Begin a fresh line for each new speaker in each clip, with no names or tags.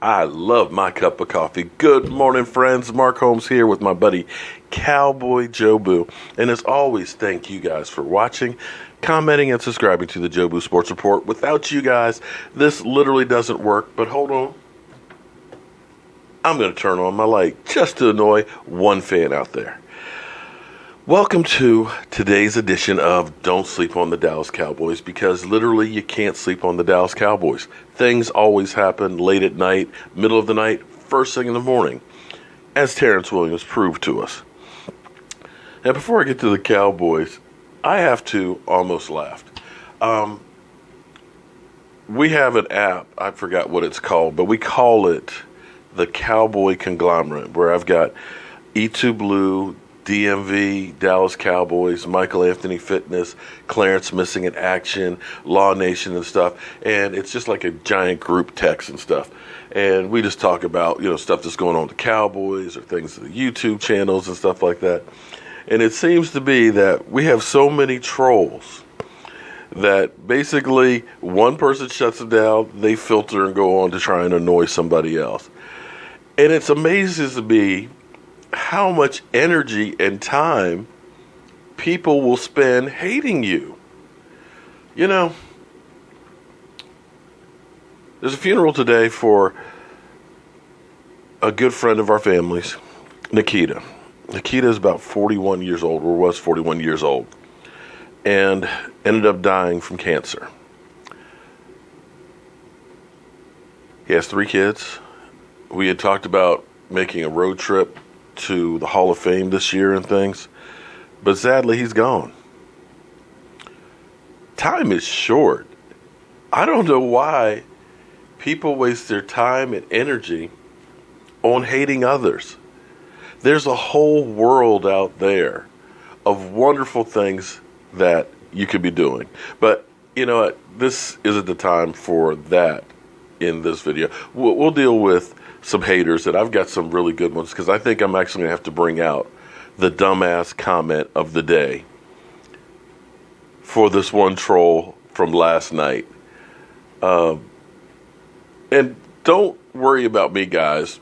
I love my cup of coffee. Good morning, friends. Mark Holmes here with my buddy Cowboy Jobu. And as always, thank you guys for watching, commenting, and subscribing to the Jobu Sports Report. Without you guys, this literally doesn't work. But hold on. I'm going to turn on my light just to annoy one fan out there. Welcome to today's edition of Don't Sleep on the Dallas Cowboys, because literally you can't sleep on the Dallas Cowboys. Things always happen late at night, middle of the night, first thing in the morning, as Terrence Williams proved to us. Now, before I get to the Cowboys, I have to almost laugh. We have an app, I forgot what it's called, but we call it the Cowboy conglomerate, where I've got E2 Blue, DMV, Dallas Cowboys, Michael Anthony Fitness, Clarence Missing in Action, Law Nation and stuff. And it's just like a giant group text and stuff. And we just talk about, stuff that's going on with the Cowboys or things, the YouTube channels and stuff like that. And it seems to be that we have so many trolls that basically one person shuts them down, they filter and go on to try and annoy somebody else. And it's amazing to me how much energy and time people will spend hating you. There's a funeral today for a good friend of our family's, Nikita. Nikita is about 41 years old, or was 41 years old, and ended up dying from cancer. He has 3 kids. We had talked about making a road trip to the Hall of Fame this year and things, but sadly he's gone. Time is short. I don't know why people waste their time and energy on hating others. There's a whole world out there of wonderful things that you could be doing, but you know what, this isn't the time for that. In this video we'll deal with some haters, and I've got some really good ones, because I think I'm actually going to have to bring out the dumbass comment of the day for this one troll from last night. And don't worry about me, guys.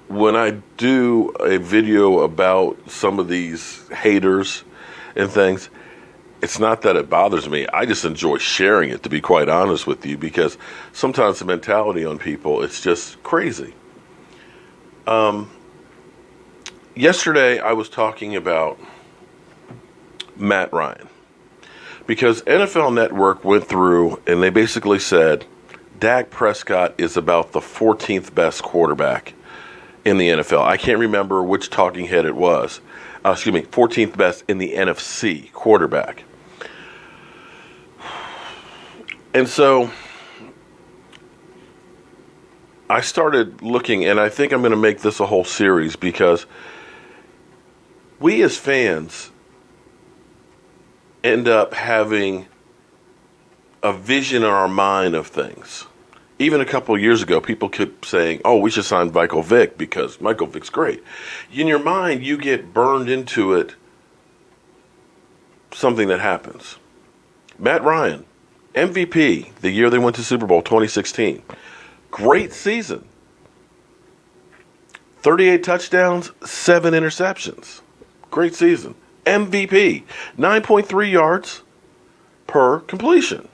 When I do a video about some of these haters and things, it's not that it bothers me. I just enjoy sharing it, to be quite honest with you, because sometimes the mentality on people, it's just crazy. Yesterday, I was talking about Matt Ryan, because NFL Network went through and they basically said Dak Prescott is about the 14th best quarterback in the NFL. I can't remember which talking head it was. 14th best in the NFC quarterback. And so I started looking, and I think I'm going to make this a whole series, because we as fans end up having a vision in our mind of things. Even a couple of years ago, people kept saying, oh, we should sign Michael Vick because Michael Vick's great. In your mind, you get burned into it, something that happens. Matt Ryan, MVP, the year they went to Super Bowl 2016. Great season. 38 touchdowns, 7 interceptions. Great season. MVP, 9.3 yards per completion.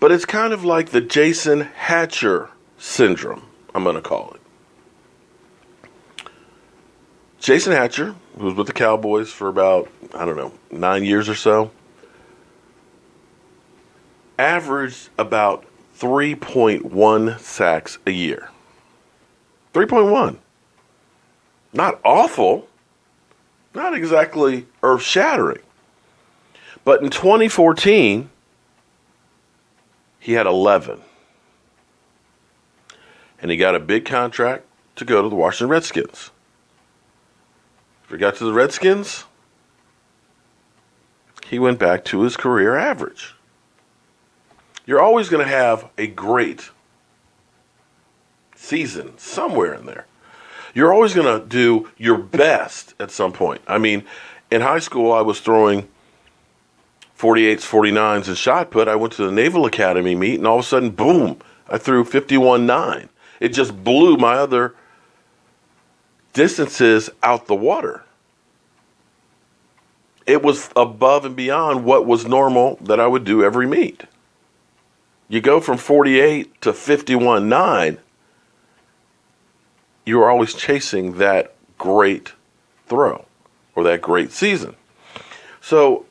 But it's kind of like the Jason Hatcher syndrome, I'm going to call it. Jason Hatcher, who was with the Cowboys for about, 9 years or so, averaged about 3.1 sacks a year. 3.1. Not awful. Not exactly earth-shattering. But in 2014, he had 11. And he got a big contract to go to the Washington Redskins. If he got to the Redskins, he went back to his career average. You're always going to have a great season somewhere in there. You're always going to do your best at some point. I mean, in high school, I was throwing 48s, 49s, and shot put. I went to the Naval Academy meet, and all of a sudden, boom, I threw 51.9. It just blew my other distances out the water. It was above and beyond what was normal that I would do every meet. You go from 48 to 51.9, you are always chasing that great throw or that great season. So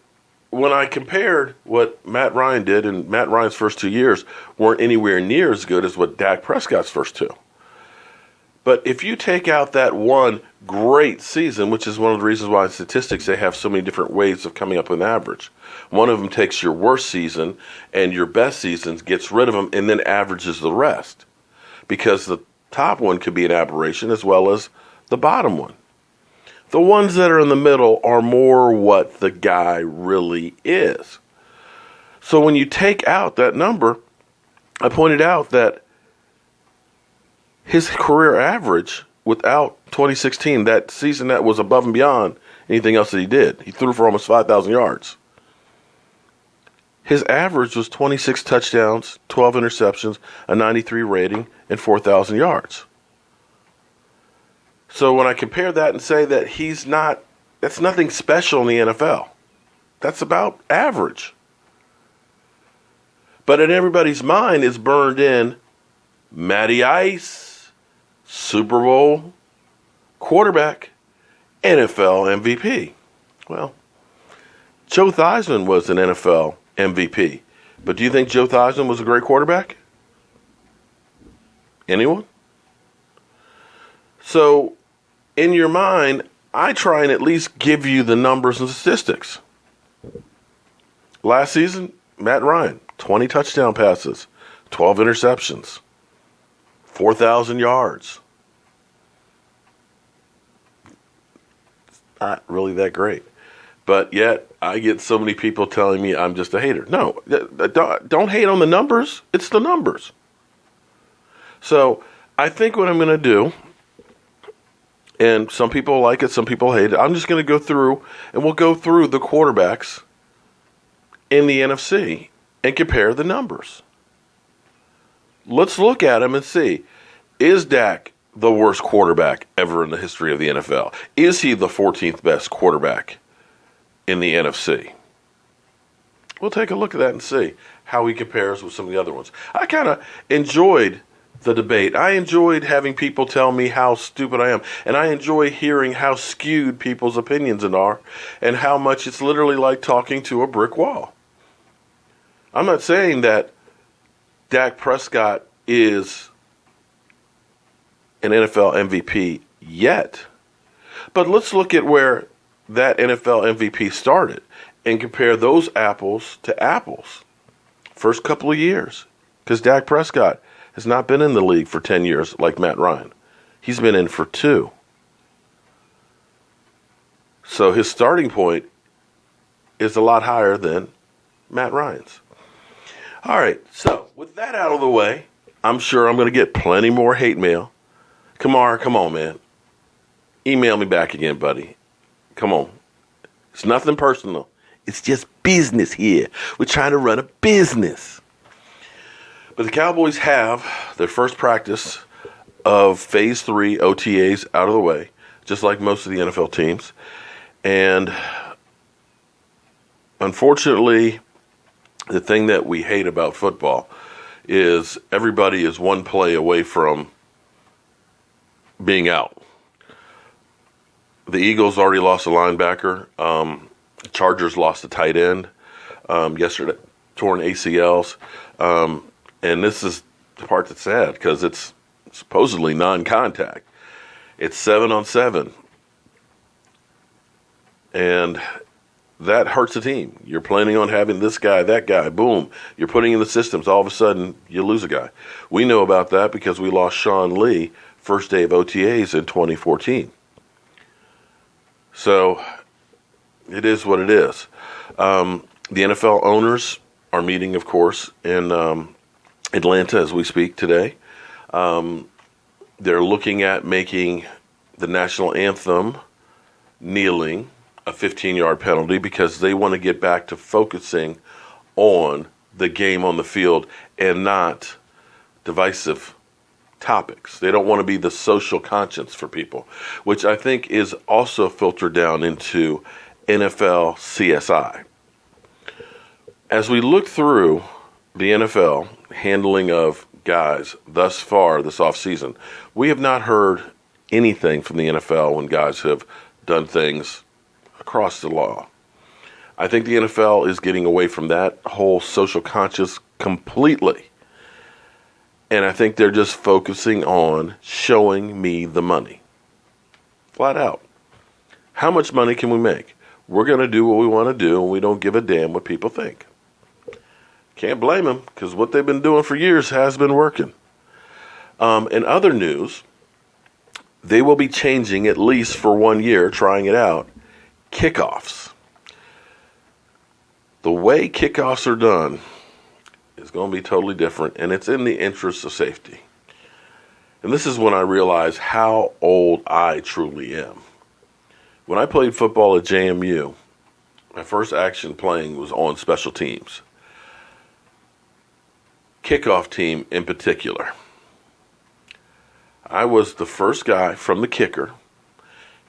when I compared what Matt Ryan did, and Matt Ryan's first 2 years weren't anywhere near as good as what Dak Prescott's first two. But if you take out that one great season, which is one of the reasons why in statistics they have so many different ways of coming up with an average. One of them takes your worst season and your best seasons, gets rid of them, and then averages the rest. Because the top one could be an aberration as well as the bottom one. The ones that are in the middle are more what the guy really is. So when you take out that number, I pointed out that his career average without 2016, that season that was above and beyond anything else that he did, he threw for almost 5,000 yards. His average was 26 touchdowns, 12 interceptions, a 93 rating, and 4,000 yards. So when I compare that and say that that's nothing special in the NFL. That's about average. But in everybody's mind is burned in Matty Ice, Super Bowl quarterback, NFL MVP. Well, Joe Theismann was an NFL MVP. But do you think Joe Theismann was a great quarterback? Anyone? So, in your mind, I try and at least give you the numbers and statistics. Last season, Matt Ryan, 20 touchdown passes, 12 interceptions, 4,000 yards. Not really that great. But yet, I get so many people telling me I'm just a hater. No, don't hate on the numbers. It's the numbers. So, I think what I'm going to do, and some people like it, some people hate it, I'm just going to go through, and we'll go through the quarterbacks in the NFC and compare the numbers. Let's look at them and see, is Dak the worst quarterback ever in the history of the NFL? Is he the 14th best quarterback in the NFC? We'll take a look at that and see how he compares with some of the other ones. I kind of enjoyed the debate. I enjoyed having people tell me how stupid I am, and I enjoy hearing how skewed people's opinions are and how much it's literally like talking to a brick wall. I'm not saying that Dak Prescott is an NFL MVP yet, but let's look at where that NFL MVP started and compare those apples to apples. First couple of years, because Dak Prescott has not been in the league for 10 years like Matt Ryan. He's been in for 2. So his starting point is a lot higher than Matt Ryan's. All right, so with that out of the way, I'm sure I'm going to get plenty more hate mail. Kamar, come on, man. Email me back again, buddy. Come on. It's nothing personal. It's just business here. We're trying to run a business. But the Cowboys have their first practice of Phase 3 OTAs out of the way, just like most of the NFL teams. And unfortunately, the thing that we hate about football is everybody is one play away from being out. The Eagles already lost a linebacker. The Chargers lost a tight end yesterday, torn ACLs. And this is the part that's sad because it's supposedly non-contact. It's 7-on-7. And that hurts a team. You're planning on having this guy, that guy, boom. You're putting in the systems. All of a sudden, you lose a guy. We know about that because we lost Sean Lee first day of OTAs in 2014. So it is what it is. The NFL owners are meeting, of course, in Atlanta as we speak today. They're looking at making the national anthem kneeling a 15-yard penalty because they want to get back to focusing on the game on the field and not divisive topics. They don't want to be the social conscience for people, which I think is also filtered down into NFL CSI. As we look through the NFL handling of guys thus far this offseason, we have not heard anything from the NFL when guys have done things across the law. I think the NFL is getting away from that whole social conscious completely. And I think they're just focusing on showing me the money. Flat out. How much money can we make? We're going to do what we want to do, and we don't give a damn what people think. Can't blame them, because what they've been doing for years has been working. In other news, they will be changing, at least for 1 year, trying it out, kickoffs. The way kickoffs are done is going to be totally different, and it's in the interest of safety. And this is when I realize how old I truly am. When I played football at JMU, my first action playing was on special teams. Kickoff team in particular. I was the first guy from the kicker,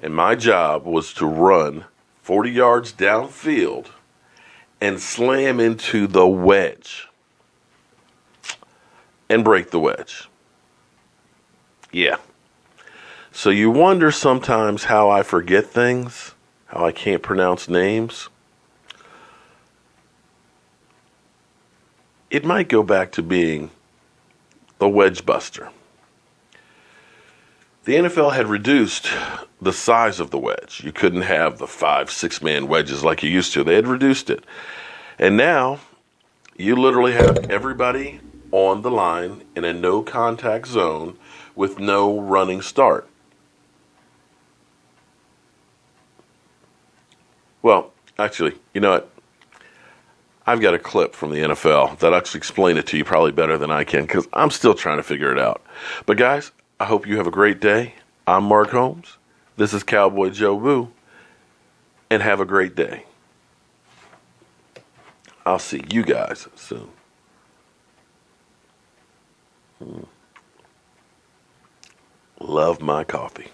and my job was to run 40 yards downfield and slam into the wedge and break the wedge. Yeah. So you wonder sometimes how I forget things, how I can't pronounce names. It might go back to being the wedge buster. The NFL had reduced the size of the wedge. You couldn't have the 5-6-man wedges like you used to. They had reduced it. And now you literally have everybody on the line in a no contact zone with no running start. Well, actually, you know what? I've got a clip from the NFL that'll actually explain it to you probably better than I can, because I'm still trying to figure it out. But guys, I hope you have a great day. I'm Mark Holmes. This is Cowboy Joe Boo. And have a great day. I'll see you guys soon. Love my coffee.